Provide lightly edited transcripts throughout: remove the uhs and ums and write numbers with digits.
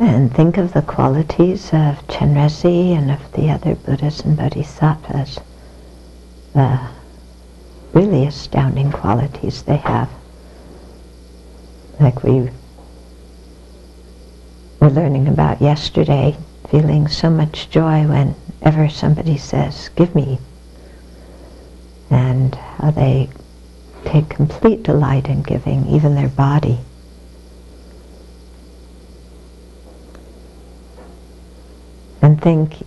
And think of the qualities of Chenrezig and of the other Buddhas and Bodhisattvas, the really astounding qualities they have. Like we were learning about yesterday, feeling so much joy whenever somebody says, "Give me," and how they take complete delight in giving, even their body. And think,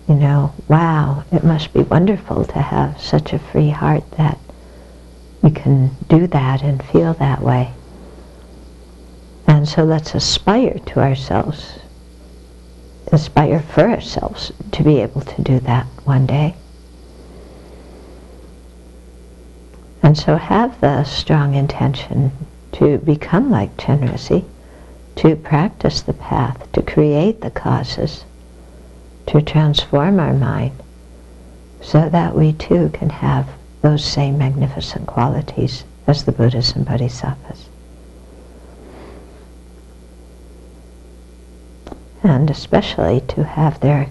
wow, it must be wonderful to have such a free heart that you can do that and feel that way. And so let's aspire to ourselves, aspire for ourselves to be able to do that one day. And so have the strong intention to become like Chenrezig, to practice the path, to create the causes, to transform our mind, so that we too can have those same magnificent qualities as the Buddhas and Bodhisattvas. And especially to have their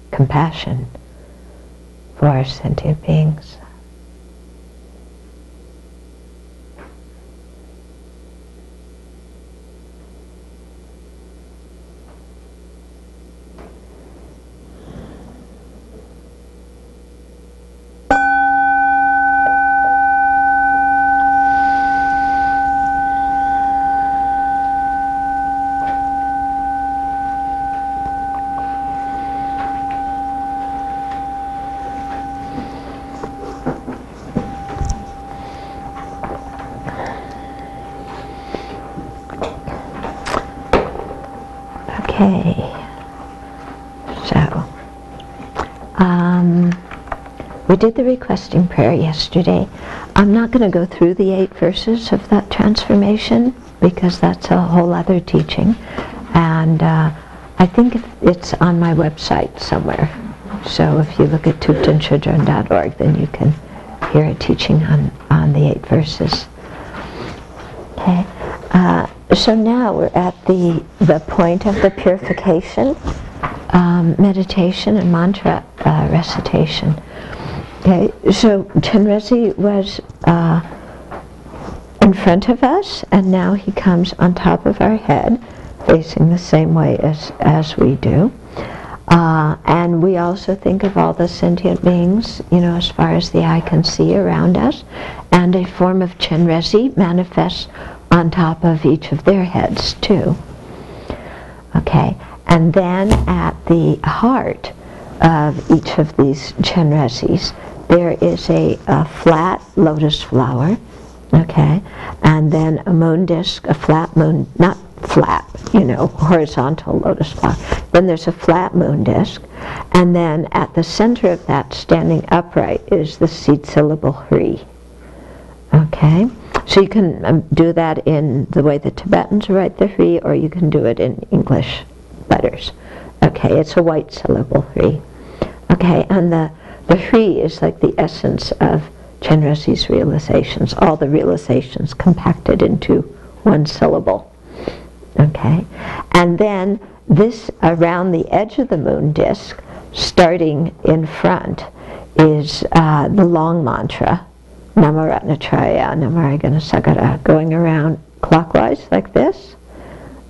compassion for sentient beings. Okay, so we did the requesting prayer yesterday. I'm not going to go through the 8 verses of that transformation because that's a whole other teaching, and I think it's on my website somewhere. So if you look at tuptenchildren.org, then you can hear a teaching on the 8 verses. Okay. So now we're at the point of the purification, meditation and mantra recitation. Okay, so Chenrezig was in front of us, and now he comes on top of our head, facing the same way as we do. And we also think of all the sentient beings, as far as the eye can see around us, and a form of Chenrezig manifests on top of each of their heads too. Okay, and then at the heart of each of these Chenrezigs there is a flat lotus flower, okay, and then a moon disc, a flat moon, not flat, horizontal lotus flower. Then there's a flat moon disc, and then at the center of that, standing upright, is the seed syllable Hri. Okay, so you can do that in the way the Tibetans write the Hri, or you can do it in English letters. Okay, it's a white syllable Hri. Okay, and the Hri is like the essence of Chenrezig's realizations, all the realizations compacted into one syllable. Okay, and then this, around the edge of the moon disc, starting in front, is the long mantra, Namo Ratnatraya, Namo Ganasagara, going around clockwise like this.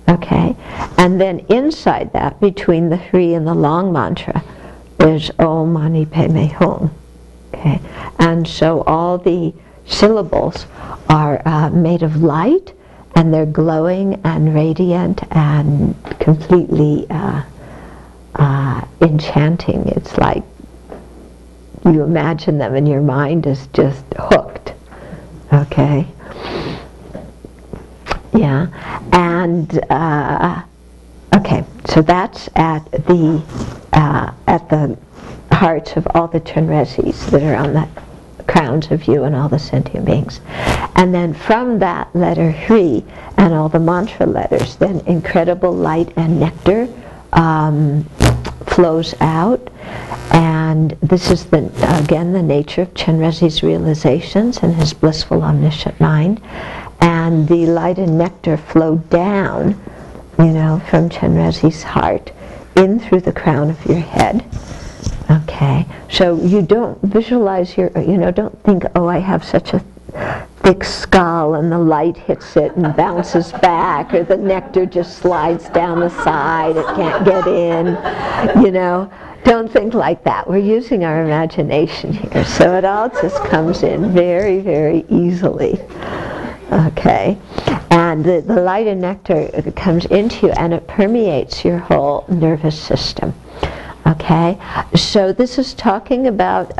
Okay, and then inside that, between the Hri and the long mantra, is Om Mani Padme Hum. Okay, and so all the syllables are made of light, and they're glowing and radiant and completely enchanting. It's like you imagine them and your mind is just hooked. Okay? Yeah. And, okay, so that's at the hearts of all the Chenrezigs that are on the crowns of you and all the sentient beings. And then from that letter Hri and all the mantra letters, then incredible light and nectar flows out. And this is, again, the nature of Chenrezig's realizations and his blissful omniscient mind. And the light and nectar flow down you know, from Chenrezig's heart, in through the crown of your head. Okay, so you don't visualize your, you know, don't think, oh, I have such a thick skull and the light hits it and bounces back, or the nectar just slides down the side, it can't get in, you know. Don't think like that. We're using our imagination here, so it all just comes in very, very easily. Okay, and the light and nectar comes into you and it permeates your whole nervous system. Okay, so this is talking about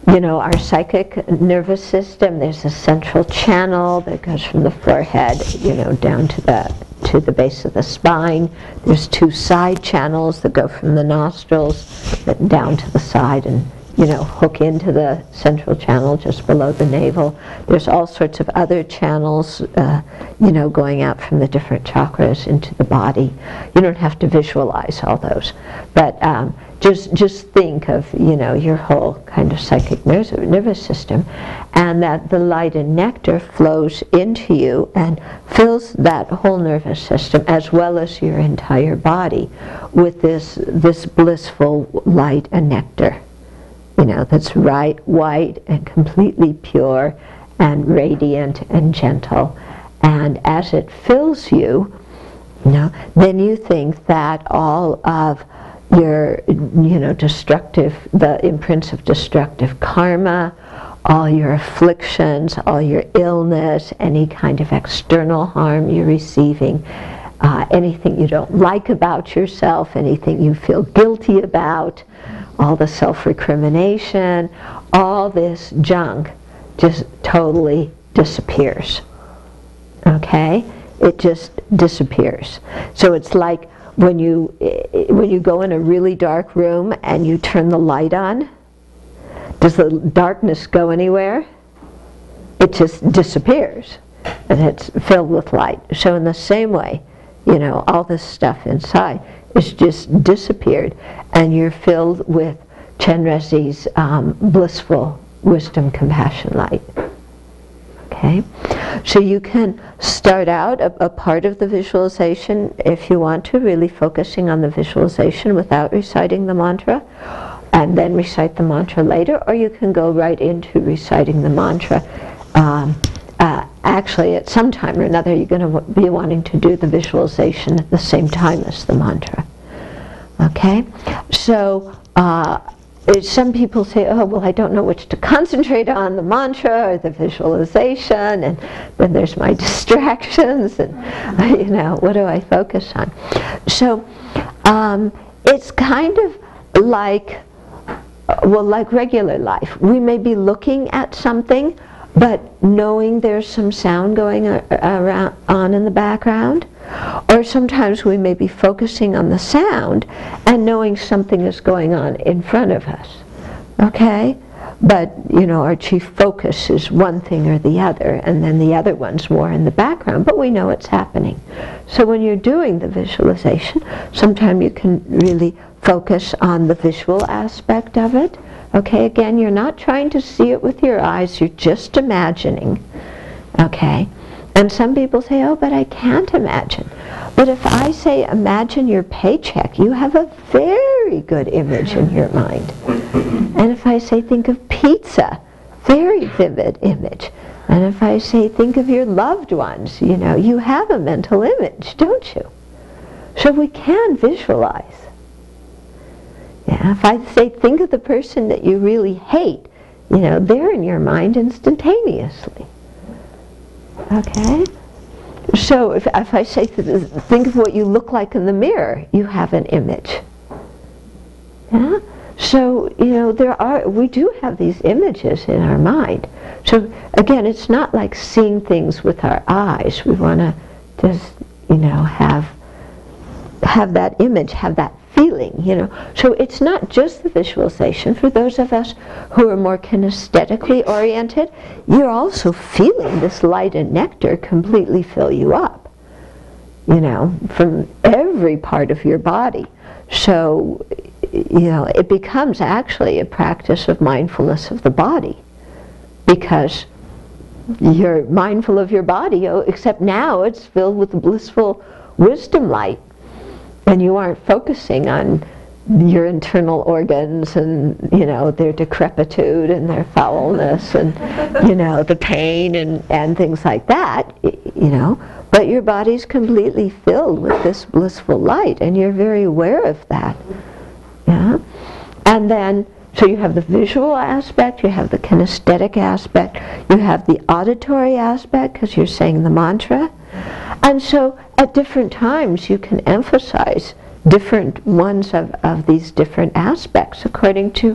you know, our psychic nervous system. There's a central channel that goes from the forehead, you know, down to the base of the spine. There's 2 side channels that go from the nostrils down to the side and, you know, hook into the central channel just below the navel. There's all sorts of other channels, you know, going out from the different chakras into the body. You don't have to visualize all those, but just think of, you know, your whole kind of psychic nervous system, and that the light and nectar flows into you and fills that whole nervous system as well as your entire body with this blissful light and nectar. You know, that's white and completely pure and radiant and gentle. And as it fills you, you know, then you think that all of your, you know, the imprints of destructive karma, all your afflictions, all your illness, any kind of external harm you're receiving, anything you don't like about yourself, anything you feel guilty about, all the self-recrimination, all this junk just totally disappears. Okay? It just disappears. So it's like when you go in a really dark room and you turn the light on, does the darkness go anywhere? It just disappears and it's filled with light. So in the same way, you know, all this stuff inside is just disappeared and you're filled with Chenrezig's blissful wisdom, compassion, light. Okay? So you can start out a part of the visualization, if you want to, really focusing on the visualization without reciting the mantra, and then recite the mantra later, or you can go right into reciting the mantra. Actually, at some time or another, you're going to be wanting to do the visualization at the same time as the mantra. Okay? So, some people say, oh, well, I don't know which to concentrate on, the mantra or the visualization, and then there's my distractions, and, you know, what do I focus on? So, it's kind of like, well, like regular life. We may be looking at something, but knowing there's some sound going on in the background, or sometimes we may be focusing on the sound and knowing something is going on in front of us. Okay? But, you know, our chief focus is one thing or the other, and then the other one's more in the background, but we know it's happening. So when you're doing the visualization, sometimes you can really focus on the visual aspect of it. Okay, again, you're not trying to see it with your eyes, you're just imagining. Okay? And some people say, oh, but I can't imagine. But if I say, imagine your paycheck, you have a very good image in your mind. And if I say, think of pizza, very vivid image. And if I say, think of your loved ones, you know, you have a mental image, don't you? So we can visualize. Yeah, if I say, think of the person that you really hate, you know, they're in your mind instantaneously. Okay? So if I say, think of what you look like in the mirror, you have an image. Yeah? So, you know, we do have these images in our mind. So again, it's not like seeing things with our eyes. We want to just, you know, have that image, have that feeling, you know. So it's not just the visualization. For those of us who are more kinesthetically oriented, you're also feeling this light and nectar completely fill you up, you know, from every part of your body. So, you know, it becomes actually a practice of mindfulness of the body, because you're mindful of your body, except now it's filled with blissful wisdom light, and you aren't focusing on your internal organs and, you know, their decrepitude and their foulness and, you know, the pain and things like that, you know, but your body's completely filled with this blissful light, and you're very aware of that. Yeah? And then, so you have the visual aspect, you have the kinesthetic aspect, you have the auditory aspect because you're saying the mantra, and so at different times you can emphasize different ones of these different aspects according to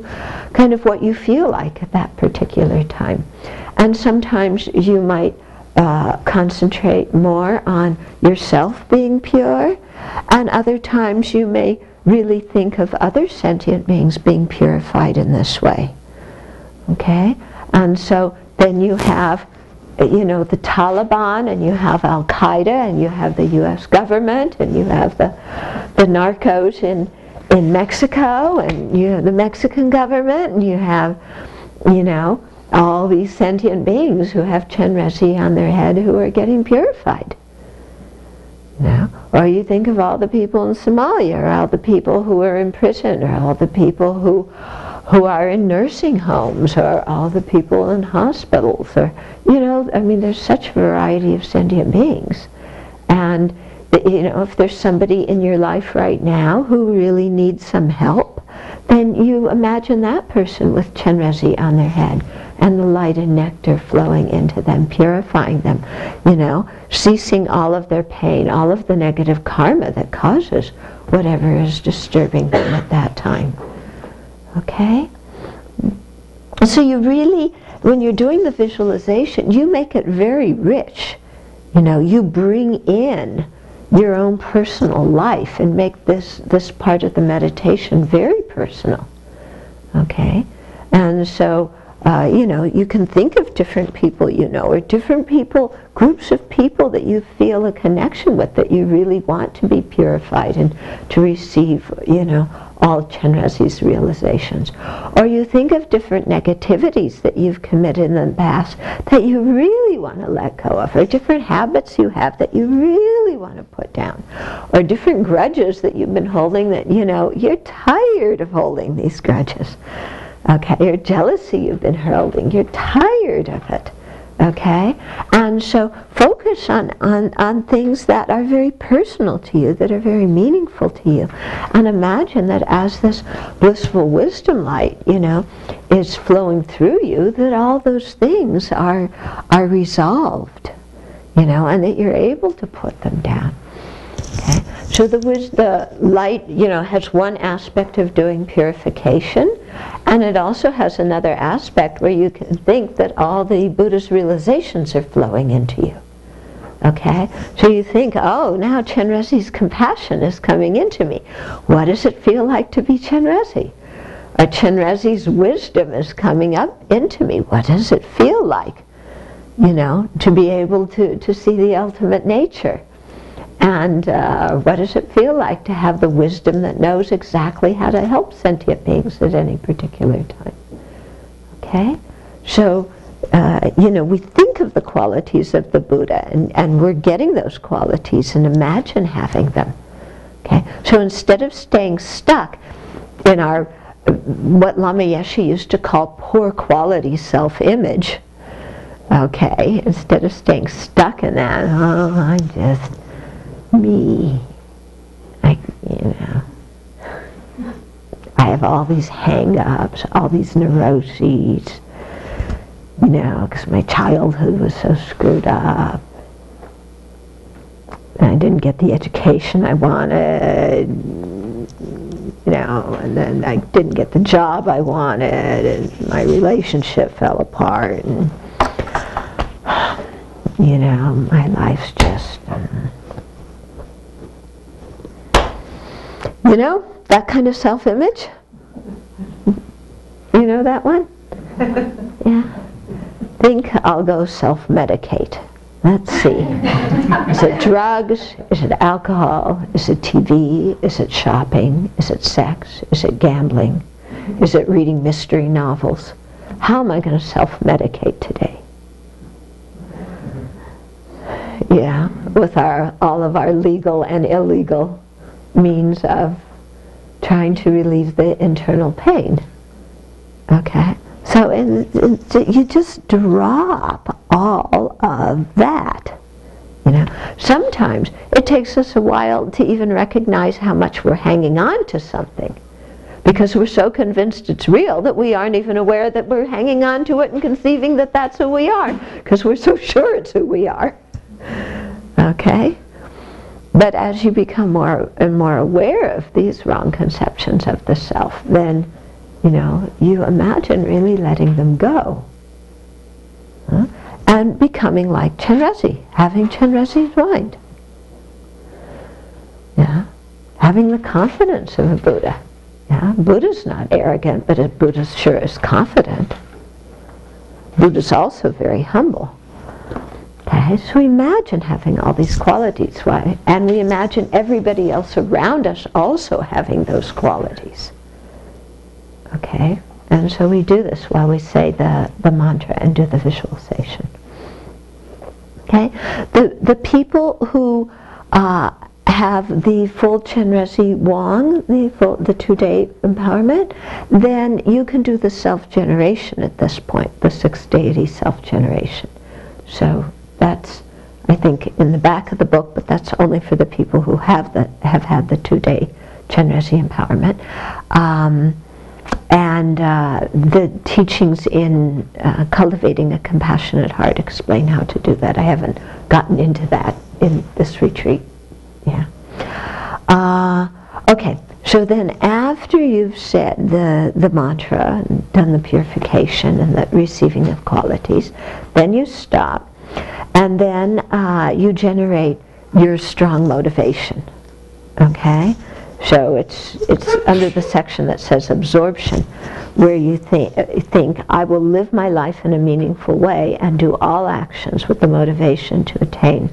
kind of what you feel like at that particular time. And sometimes you might concentrate more on yourself being pure, and other times you may really think of other sentient beings being purified in this way. Okay? And so then you have, you know, the Taliban, and you have Al-Qaeda, and you have the U.S. government, and you have the narcos in Mexico, and you have the Mexican government, and you have, you know, all these sentient beings who have Chenrezig on their head who are getting purified. You know? Or you think of all the people in Somalia, or all the people who are in prison, or all the people who are in nursing homes, or all the people in hospitals, or, you know, I mean, there's such a variety of sentient beings. And, you know, if there's somebody in your life right now who really needs some help, then you imagine that person with Chenrezig on their head, and the light and nectar flowing into them, purifying them, you know, ceasing all of their pain, all of the negative karma that causes whatever is disturbing them at that time. Okay? So you really, when you're doing the visualization, you make it very rich. You know, you bring in your own personal life and make this part of the meditation very personal. Okay? And so, you know, you can think of different people you know, or different people, groups of people that you feel a connection with, that you really want to be purified and to receive, you know, all Chenrezig's realizations. Or you think of different negativities that you've committed in the past that you really want to let go of, or different habits you have that you really want to put down, or different grudges that you've been holding that, you know, you're tired of holding these grudges. Okay, or jealousy you've been holding, you're tired of it. Okay? And so focus on things that are very personal to you, that are very meaningful to you. And imagine that as this blissful wisdom light, you know, is flowing through you, that all those things are resolved, you know, and that you're able to put them down. Okay? So the light, you know, has one aspect of doing purification, and it also has another aspect where you can think that all the Buddha's realizations are flowing into you. Okay? So you think, oh, now Chenrezig's compassion is coming into me. What does it feel like to be Chenrezig? Or Chenrezig's wisdom is coming up into me. What does it feel like? You know, to be able to see the ultimate nature. And what does it feel like to have the wisdom that knows exactly how to help sentient beings at any particular time? Okay? So, you know, we think of the qualities of the Buddha, and we're getting those qualities, and imagine having them. Okay? So instead of staying stuck in our, what Lama Yeshe used to call poor quality self-image, okay, instead of staying stuck in that, oh, I'm just me, you know, I have all these hang-ups, all these neuroses, you know, because my childhood was so screwed up, and I didn't get the education I wanted, you know, and then I didn't get the job I wanted, and my relationship fell apart, and, you know, my life's just, you know, that kind of self-image? You know that one? Yeah. Think I'll go self-medicate. Let's see. Is it drugs? Is it alcohol? Is it TV? Is it shopping? Is it sex? Is it gambling? Is it reading mystery novels? How am I going to self-medicate today? with all of our legal and illegal means of trying to relieve the internal pain. Okay? So you just drop all of that. You know, sometimes it takes us a while to even recognize how much we're hanging on to something, because we're so convinced it's real that we aren't even aware that we're hanging on to it and conceiving that that's who we are, because we're so sure it's who we are. Okay? But as you become more and more aware of these wrong conceptions of the self, then, you know, you imagine really letting them go. Huh? And becoming like Chenrezig, having Chenrezig's mind. Yeah? Having the confidence of a Buddha. Yeah? Buddha's not arrogant, but a Buddha sure is confident. Buddha's also very humble. Okay? So we imagine having all these qualities, right? And we imagine everybody else around us also having those qualities. Okay? And so we do this while we say the mantra and do the visualization. Okay? The people who have the full Chenrezig Wang, the 2-day empowerment, then you can do the self-generation at this point, the 6 deity self-generation. So that's, I think, in the back of the book, but that's only for the people who have had the 2-day Chenrezig empowerment. And the teachings in Cultivating a Compassionate Heart explain how to do that. I haven't gotten into that in this retreat. Yeah. Okay, so then after you've said the mantra and done the purification and the receiving of qualities, then you stop, and then you generate your strong motivation. Okay? So it's under the section that says absorption, where you think, I will live my life in a meaningful way and do all actions with the motivation to attain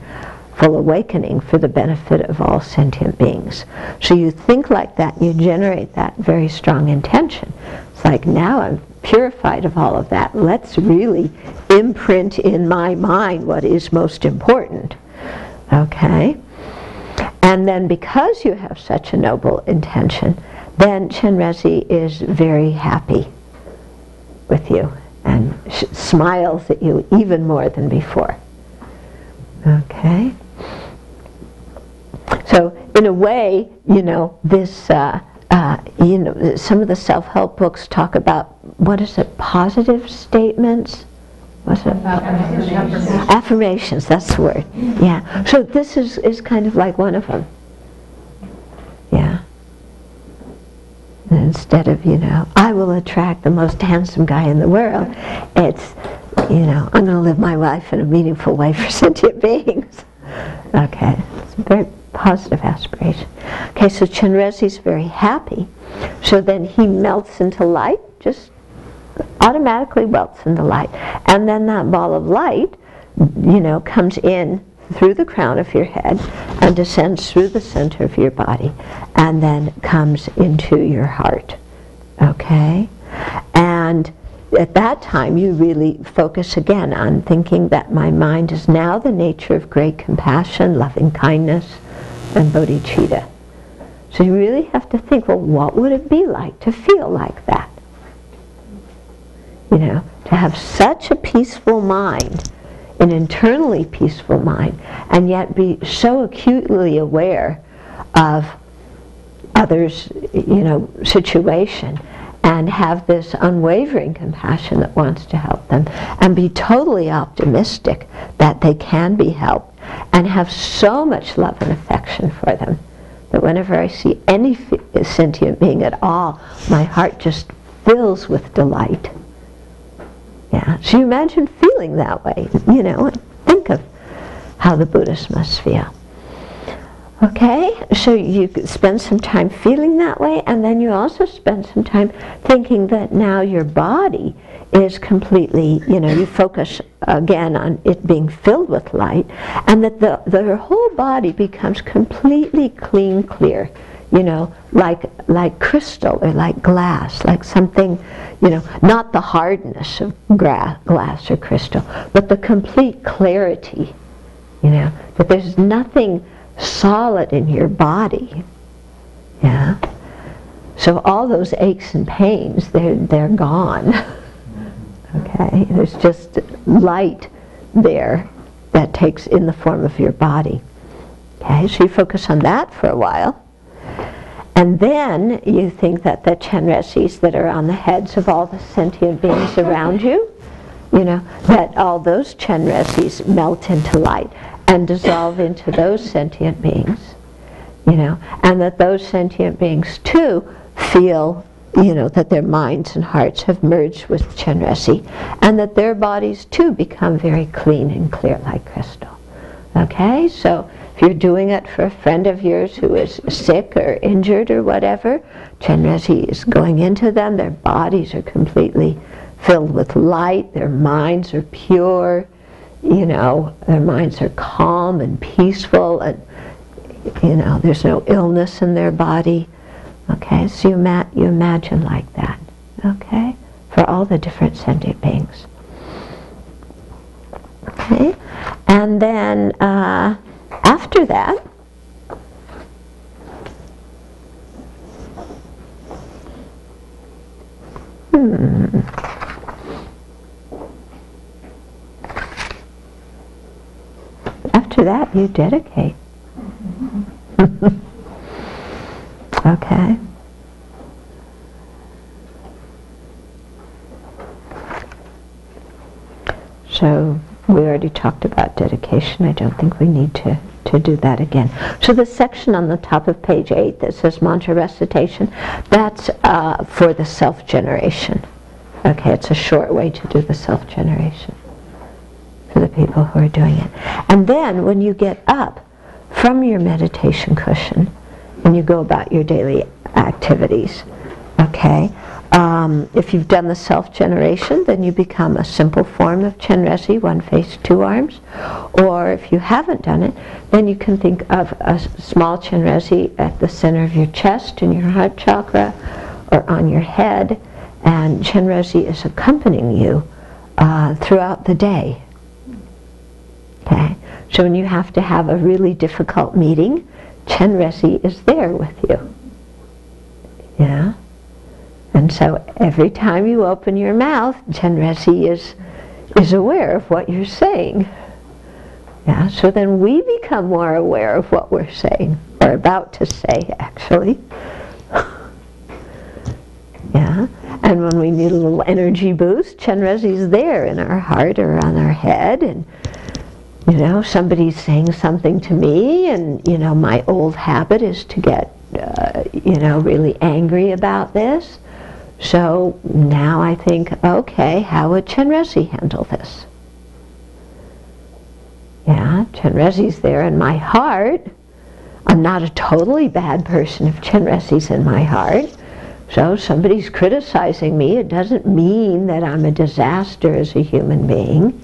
full awakening for the benefit of all sentient beings. So you think like that, you generate that very strong intention. It's like, now I'm purified of all of that. Let's really imprint in my mind what is most important. Okay? And then because you have such a noble intention, then Chenrezig is very happy with you and smiles at you even more than before. Okay? So in a way, you know, this, you know, some of the self-help books talk about, what is it, positive statements? What's it? Affirmations. Affirmations, that's the word. Yeah. So this is kind of like one of them. Yeah. And instead of, you know, I will attract the most handsome guy in the world, it's, you know, I'm going to live my life in a meaningful way for sentient beings. Okay. It's a very positive aspiration. Okay, so Chenrezig's very happy. So then he melts into light, just automatically melts into light. And then that ball of light, you know, comes in through the crown of your head and descends through the center of your body and then comes into your heart. Okay? And at that time you really focus again on thinking that my mind is now the nature of great compassion, loving kindness, and bodhicitta. So you really have to think, well, what would it be like to feel like that? You know, to have such a peaceful mind, an internally peaceful mind, and yet be so acutely aware of others' you know, situation, and have this unwavering compassion that wants to help them, and be totally optimistic that they can be helped, and have so much love and affection for them that whenever I see any sentient being at all, my heart just fills with delight. Yeah, so you imagine feeling that way, you know, think of how the Buddhists must feel. Okay, so you spend some time feeling that way, and then you also spend some time thinking that now your body is completely, you know, you focus again on it being filled with light, and that the whole body becomes completely clean, clear, you know, like crystal or like glass, like something, you know, not the hardness of glass or crystal, but the complete clarity You know, that there's nothing solid in your body. Yeah. So all those aches and pains, they're gone. Okay. There's just light there that takes in the form of your body. Okay. So you focus on that for a while. And then you think that the Chenrezig's that are on the heads of all the sentient beings around you, you know, that all those Chenrezig's melt into light and dissolve into those sentient beings, you know, and that those sentient beings too feel, you know, that their minds and hearts have merged with Chenrezig, and that their bodies too become very clean and clear like crystal. Okay, so if you're doing it for a friend of yours who is sick or injured or whatever, Chenrezig is going into them, their bodies are completely filled with light, their minds are pure, you know, their minds are calm and peaceful, and, you know, there's no illness in their body. Okay, so you imagine like that, okay, for all the different sentient beings. Okay, and then after that, after that you dedicate. Okay. So we already talked about dedication. I don't think we need to do that again. So the section on the top of page 8 that says mantra recitation, that's for the self-generation. Okay, it's a short way to do the self-generation for the people who are doing it. And then when you get up from your meditation cushion and you go about your daily activities, okay, if you've done the self-generation, then you become a simple form of Chenrezig, one face, two arms. Or if you haven't done it, then you can think of a small Chenrezig at the center of your chest, in your heart chakra, or on your head, and Chenrezig is accompanying you throughout the day. Okay, so when you have to have a really difficult meeting, Chenrezig is there with you. Yeah. And so every time you open your mouth, Chenrezig is aware of what you're saying. Yeah, so then we become more aware of what we're saying, or about to say, actually. Yeah, and when we need a little energy boost, Chenrezig's there in our heart or on our head, and, you know, somebody's saying something to me, and, you know, my old habit is to get, you know, really angry about this. So now I think, okay, how would Chenrezig handle this? Yeah, Chenrezig's there in my heart. I'm not a totally bad person if Chenrezig's in my heart. So somebody's criticizing me. It doesn't mean that I'm a disaster as a human being.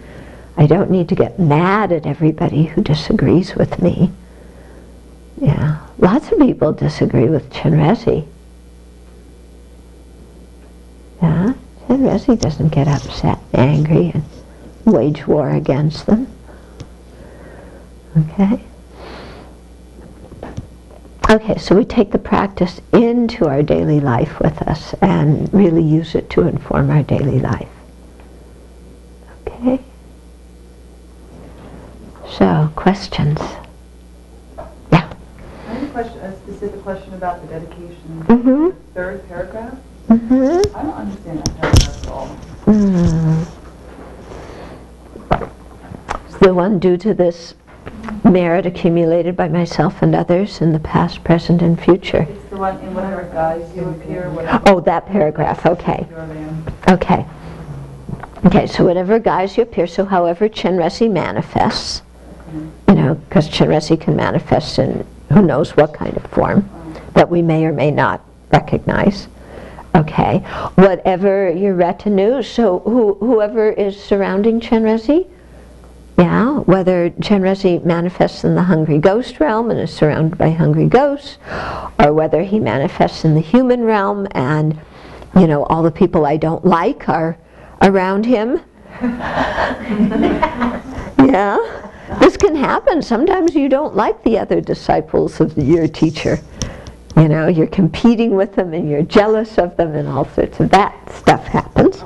I don't need to get mad at everybody who disagrees with me. Yeah, lots of people disagree with Chenrezig. Yeah, Chenrezig doesn't get upset, angry, and wage war against them. Okay? Okay, so we take the practice into our daily life with us and really use it to inform our daily life. Okay? So, questions? Yeah? I have a specific question about the dedication. Mm-hmm. The third paragraph? Mm-hmm. I don't understand that paragraph at all. It's the one due to this merit accumulated by myself and others in the past, present, and future. It's the one in whatever guise you appear. Whatever. Oh, that paragraph, okay. Okay. Okay, so whatever guise you appear, so however Chenrezig manifests, you know, because Chenrezig can manifest in who knows what kind of form that we may or may not recognize. Okay, whatever your retinue, so whoever is surrounding Chenrezig, yeah, whether Chenrezig manifests in the hungry ghost realm and is surrounded by hungry ghosts, or whether he manifests in the human realm and, you know, all the people I don't like are around him. Yeah, This can happen. Sometimes you don't like the other disciples of your teacher. You know, you're competing with them and you're jealous of them and all sorts of that stuff happens.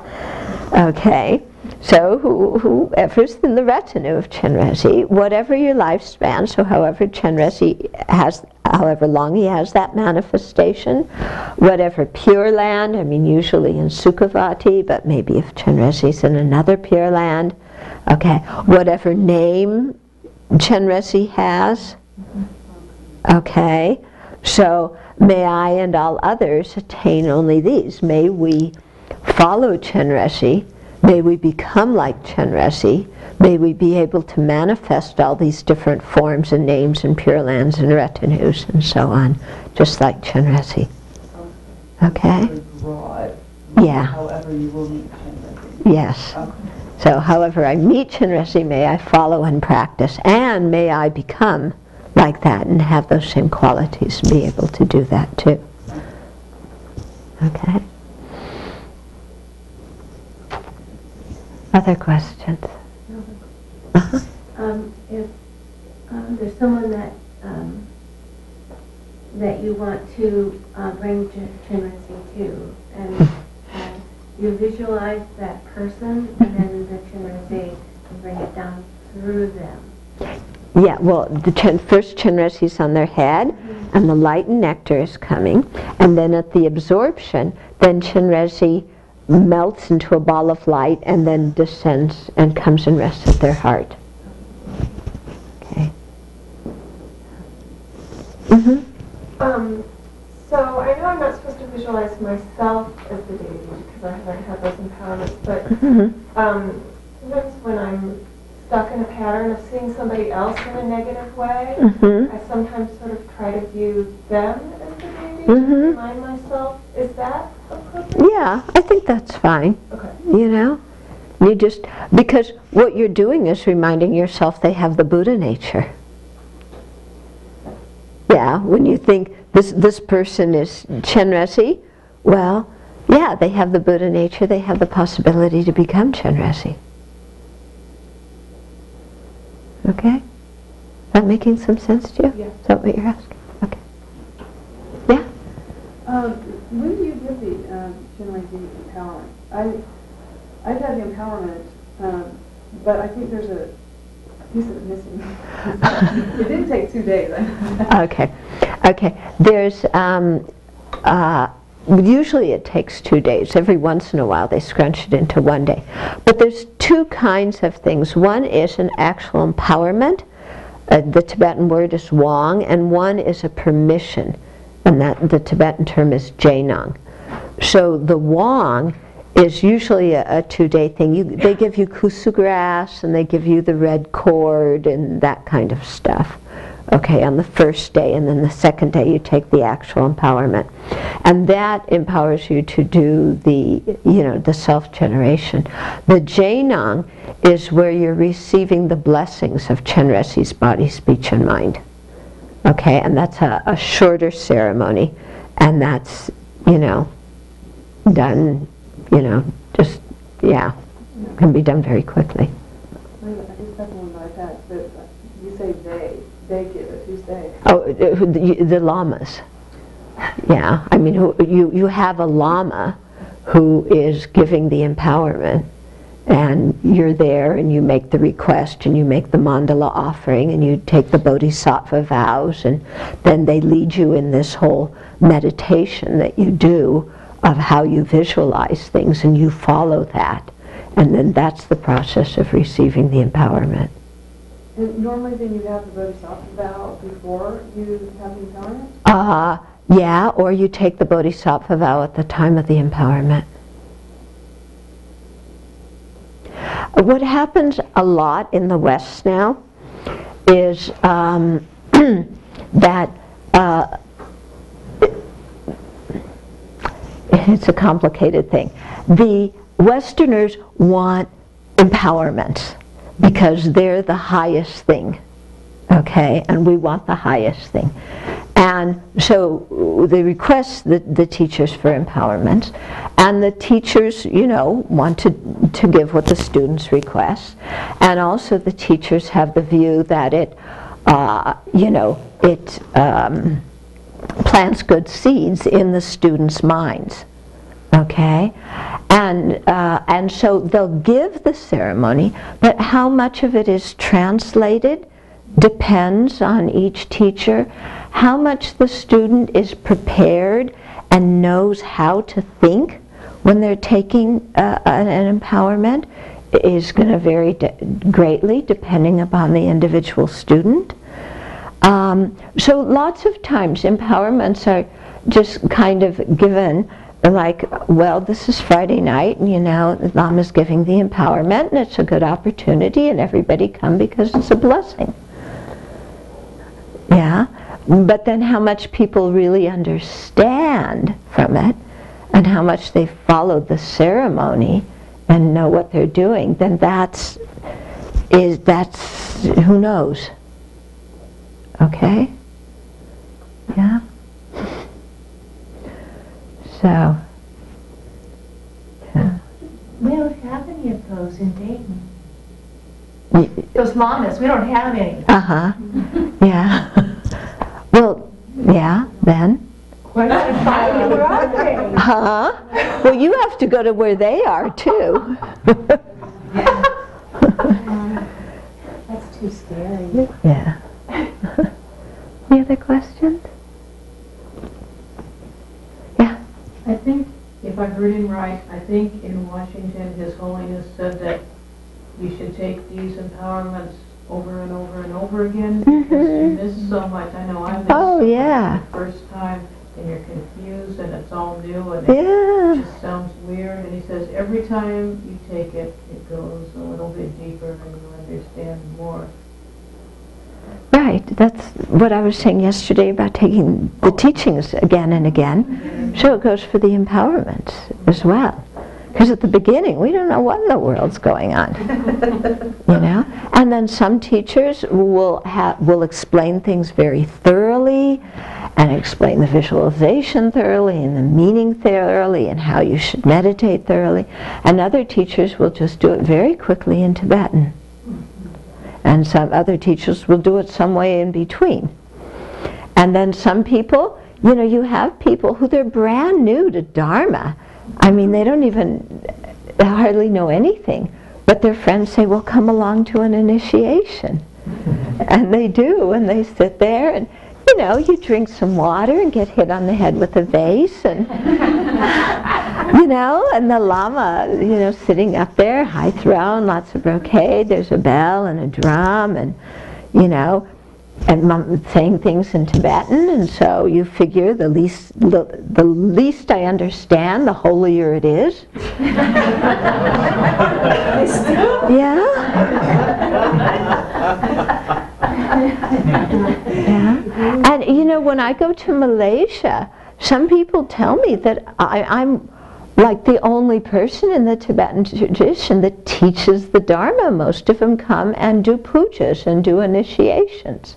Okay, so whoever's in the retinue of Chenrezig, whatever your lifespan, so however Chenrezig has, however long he has that manifestation, whatever pure land, I mean usually in Sukhavati, but maybe if Chenrezig's in another pure land, okay, whatever name Chenrezig has, okay, so may I and all others attain only these. May we follow Chenrezig, may we become like Chenrezig, may we be able to manifest all these different forms and names and pure lands and retinues and so on, just like Chenrezig. Okay? Very broad. Yeah. However you will meet Chenrezig. Yes. Okay. So however I meet Chenrezig, may I follow and practice, and may I become like that and have those same qualities and be able to do that too. Okay? Other questions? Uh-huh. If there's someone that that you want to bring Chenrezig to, and you visualize that person, and then the Chenrezig and bring it down through them. Yeah, well, first Chenrezig's on their head, and the light and nectar is coming, and then at the absorption, then Chenrezig melts into a ball of light and then descends and comes and rests at their heart. Okay. Mm-hmm. So I know I'm not supposed to visualize myself as the deity because I haven't had those empowerments, but sometimes when I'm stuck in a pattern of seeing somebody else in a negative way, I sometimes sort of try to view them as the deity to remind myself. Is that appropriate? Yeah, I think that's fine. Okay. You know? You just, because what you're doing is reminding yourself they have the Buddha nature. Yeah, when you think this person is Chenrezig, well, yeah, they have the Buddha nature, they have the possibility to become Chenrezig. Okay? Is that making some sense to you? Yeah. Is that what you're asking? Okay. Yeah? When do you give the Chenrezig empowerment? I've had the empowerment, but I think there's a piece of it missing. It did take 2 days. Okay. Okay. There's, usually it takes 2 days. Every once in a while they scrunch it into 1 day. But there's two kinds of things. One is an actual empowerment. The Tibetan word is wang, and one is a permission, and that the Tibetan term is jainang. So the wang is usually a 2-day thing. They give you kusu grass, and they give you the red cord and that kind of stuff. Okay, on the first day, and then the second day you take the actual empowerment. And that empowers you to do the, the self-generation. The jainang is where you're receiving the blessings of Chenrezig's body, speech, and mind. Okay, and that's a shorter ceremony, and that's, done, just, can be done very quickly. I think that's one that I've had, but you say they give it. Who's they? Oh, the lamas. Yeah, I mean, you have a lama who is giving the empowerment, and you're there and you make the request and you make the mandala offering and you take the bodhisattva vows, and then they lead you in this whole meditation that you do of how you visualize things, and you follow that, and then that's the process of receiving the empowerment. And normally then you have the bodhisattva vow before you have the empowerment? Yeah, or you take the bodhisattva vow at the time of the empowerment. What happens a lot in the West now is that it's a complicated thing. The Westerners want empowerment because they're the highest thing, okay? And we want the highest thing. And so they request the teachers for empowerment, and the teachers, want to give what the students request. And also the teachers have the view that it plants good seeds in the students' minds. Okay? And so they'll give the ceremony, but how much of it is translated depends on each teacher. How much the student is prepared and knows how to think when they're taking an empowerment is going to vary greatly depending upon the individual student. So lots of times empowerments are just kind of given like, well, this is Friday night, and Lama's giving the empowerment, and it's a good opportunity, and everybody come because it's a blessing. Yeah, but then how much people really understand from it, and how much they followed the ceremony and know what they're doing, then that's who knows. Okay? Yeah? So, yeah. We don't have any of those in Dayton. Those lamas, we don't have any. Uh-huh. Yeah. Well, yeah, then. Where are they? Huh? Well, you have to go to where they are, too. That's too scary. Yeah. Any other questions? Yeah. I think, if I heard him right, I think in Washington, His Holiness said that you should take these empowerments over and over and over again because you miss so much. I know I missed so much the first time, and you're confused, and it's all new, and it just sounds weird. And he says every time you take it, it goes a little bit deeper, and you understand more. Right, that's what I was saying yesterday about taking the teachings again and again. So it goes for the empowerment as well. Because at the beginning, we don't know what in the world's going on. And then some teachers will explain things very thoroughly, and explain the visualization thoroughly, and the meaning thoroughly, and how you should meditate thoroughly. And other teachers will just do it very quickly in Tibetan. And some other teachers will do it some way in between. And then some people, you have people who they're brand new to Dharma. I mean, they don't even hardly know anything. But their friends say, well, come along to an initiation. And they do, and they sit there, and you drink some water and get hit on the head with a vase, and and the Lama, sitting up there, high throne, lots of brocade, there's a bell and a drum, and and saying things in Tibetan, and so you figure the least I understand, the holier it is. Yeah. Yeah. And when I go to Malaysia, some people tell me that I'm like the only person in the Tibetan tradition that teaches the Dharma. Most of them come and do pujas and do initiations.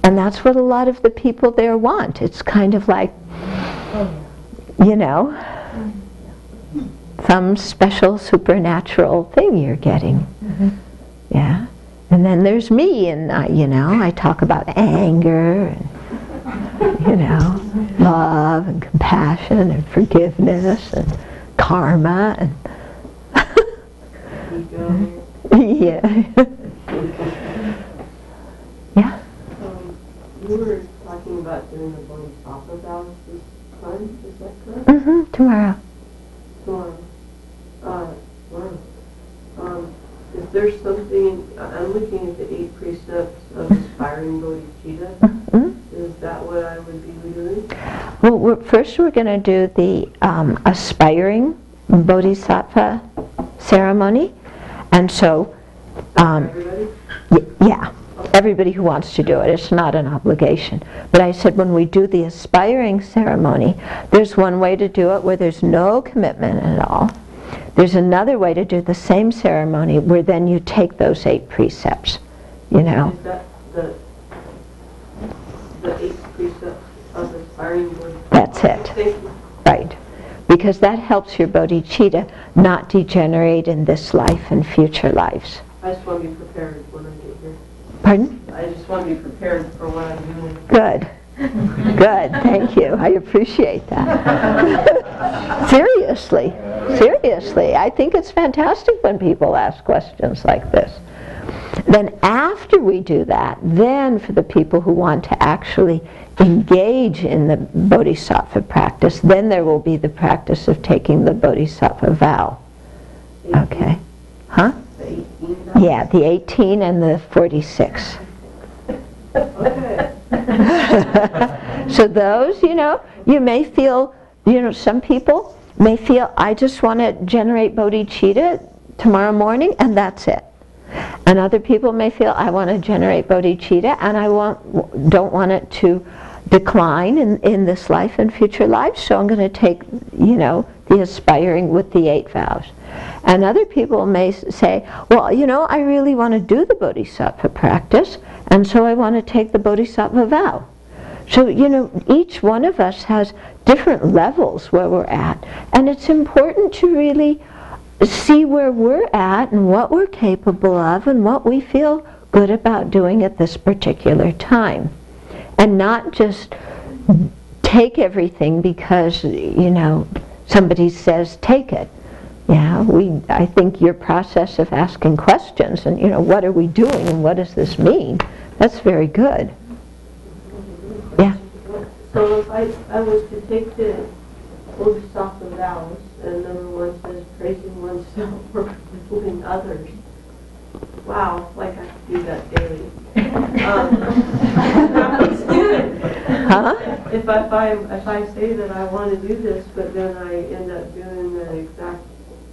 And that's what a lot of the people there want. It's kind of like, some special supernatural thing you're getting. Yeah. And then there's me, and I talk about anger, and love and compassion and forgiveness and karma and yeah. Yeah. You were talking about doing the Bodhisattva vows this time, is that correct? Tomorrow. Is there something, I'm looking at the 8 precepts of aspiring bodhicitta. Is that what I would be doing? Well, first we're going to do the aspiring bodhisattva ceremony. And so, Everybody? Yeah, everybody who wants to do it. It's not an obligation. But I said when we do the aspiring ceremony, there's one way to do it where there's no commitment at all. There's another way to do the same ceremony where then you take those 8 precepts, Is that the 8 precepts That's it. Thank you. Right. Because that helps your bodhicitta not degenerate in this life and future lives. I just want to be prepared when I get here. Pardon? I just want to be prepared for what I'm doing. Good. Good. Thank you. I appreciate that. Seriously. Seriously. I think it's fantastic when people ask questions like this. Then after we do that, then for the people who want to actually engage in the bodhisattva practice, then there will be the practice of taking the bodhisattva vow. Okay. Huh? The 18? Yeah, the 18 and the 46. Okay. So those, you may feel, some people may feel, I just want to generate bodhicitta tomorrow morning, and that's it. And other people may feel, I want to generate bodhicitta, and I don't want it to decline in this life and future life, so I'm going to take, the aspiring with the 8 vows. And other people may say, well, I really want to do the bodhisattva practice, and so I want to take the bodhisattva vow. So, each one of us has different levels where we're at, and it's important to really see where we're at and what we're capable of and what we feel good about doing at this particular time. And not just take everything because, somebody says take it. Yeah, I think your process of asking questions and, what are we doing and what does this mean, that's very good. Yeah. So if I was to take the Bodhisattva vows, and number 1 says praising oneself for helping others. Wow, like I could do that daily. Let's do it. Huh? If I say that I want to do this, but then I end up doing the exact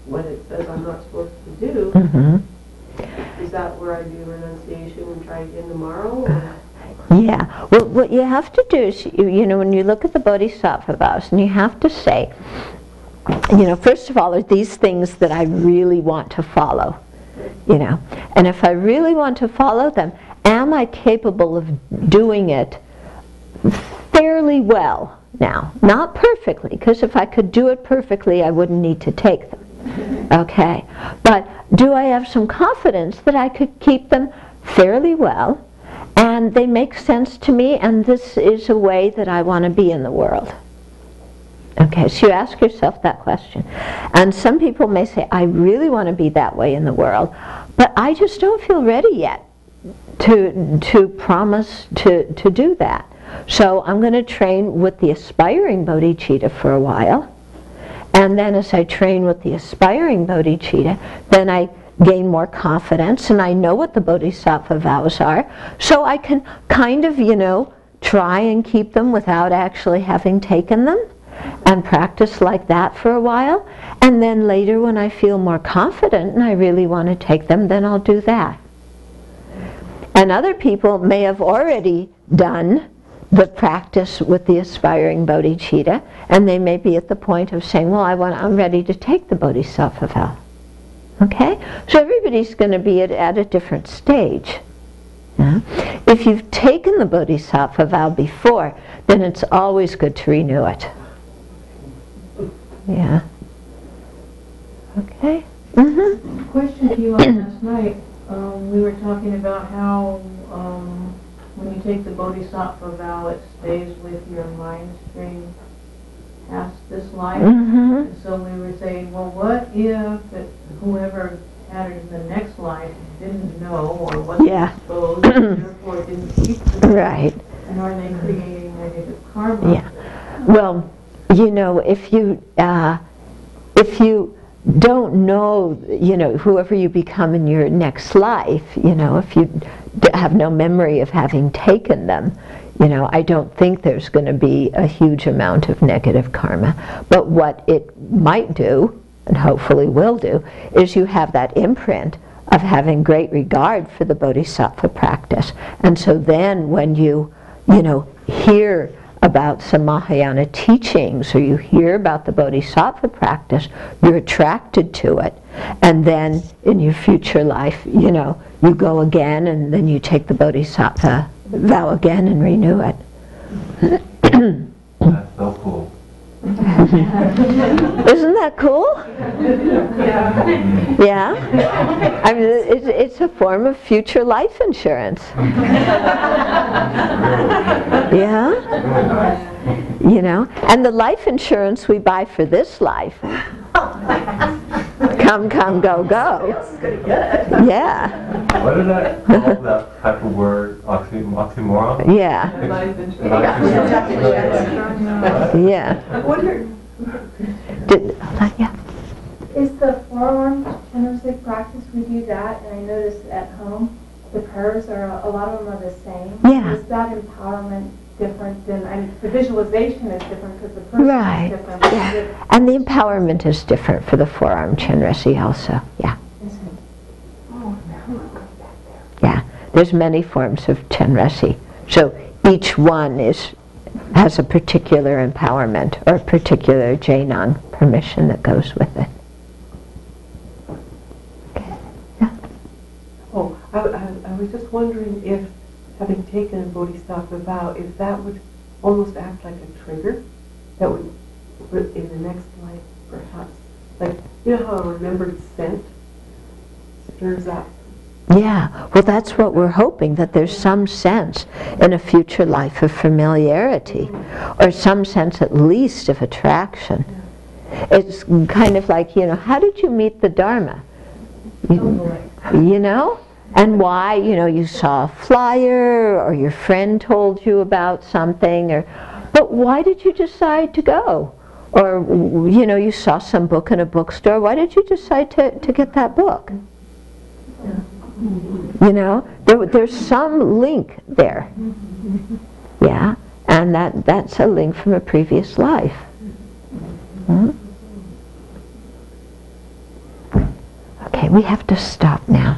what it says I'm not supposed to do, is that where I do renunciation and try again tomorrow? Or? Yeah. Well, what you have to do is, when you look at the Bodhisattva vows, and you have to say, first of all, are these things that I really want to follow? And if I really want to follow them, am I capable of doing it fairly well now? Not perfectly, because if I could do it perfectly, I wouldn't need to take them. Okay. But do I have some confidence that I could keep them fairly well, and they make sense to me, and this is a way that I want to be in the world? Okay, so you ask yourself that question. And some people may say, I really want to be that way in the world, but I just don't feel ready yet to promise to do that. So I'm going to train with the aspiring bodhicitta for a while, and then as I train with the aspiring bodhicitta, then I gain more confidence, and I know what the bodhisattva vows are, so I can kind of, try and keep them without actually having taken them, and practice like that for a while. And then later, when I feel more confident and I really want to take them, then I'll do that. And other people may have already done the practice with the aspiring bodhicitta, and they may be at the point of saying, well, I'm ready to take the bodhisattva vow. Okay? So everybody's going to be at a different stage. Yeah? If you've taken the bodhisattva vow before, then it's always good to renew it. Yeah. Okay. Question to you on last night. We were talking about how when you take the bodhisattva vow, it stays with your mind stream past this life. And so we were saying, well, what if whoever had it in the next life didn't know or wasn't exposed, and therefore didn't keep the vow? Right. And are they creating negative karma? Yeah. Well, if you don't know, whoever you become in your next life, if you have no memory of having taken them, I don't think there's going to be a huge amount of negative karma. But what it might do, and hopefully will do, is you have that imprint of having great regard for the bodhisattva practice. And so then when you, hear about some Mahayana teachings, or you hear about the bodhisattva practice, you're attracted to it. And then in your future life, you go again, and then you take the bodhisattva vow again and renew it. That's so cool. Isn't that cool? Yeah? I mean, it's a form of future life insurance. Yeah? You know? And the life insurance we buy for this life. Come, come, go, go. Yeah. What is that called, that type of word, oxymoron? Yeah. Yeah. I wonder, Yeah. Is the forearm Chenrezig practice, we do that, and I notice at home, the prayers are, a lot of them are the same. Yeah. Is that empowerment different than, I mean, the visualization is different because the person Right. is different. but is Yeah. it- And the empowerment is different for the forearm Chenrezig also. Yeah. Yeah. There's many forms of Chenrezig. So each one has a particular empowerment or a particular Jainang permission that goes with it. Oh, I was just wondering if, having taken a Bodhisattva vow, if that would almost act like a trigger that would, in the next life, perhaps, like, you know how a remembered scent stirs up? Yeah, well that's what we're hoping, that there's some sense in a future life of familiarity, or some sense at least of attraction. It's kind of like, you know, how did you meet the Dharma? You know? And why, you know, you saw a flyer, or your friend told you about something, but why did you decide to go? Or, you know, you saw some book in a bookstore, why did you decide to get that book? You know, there's some link there. Yeah, and that's a link from a previous life. Hmm? Okay, we have to stop now.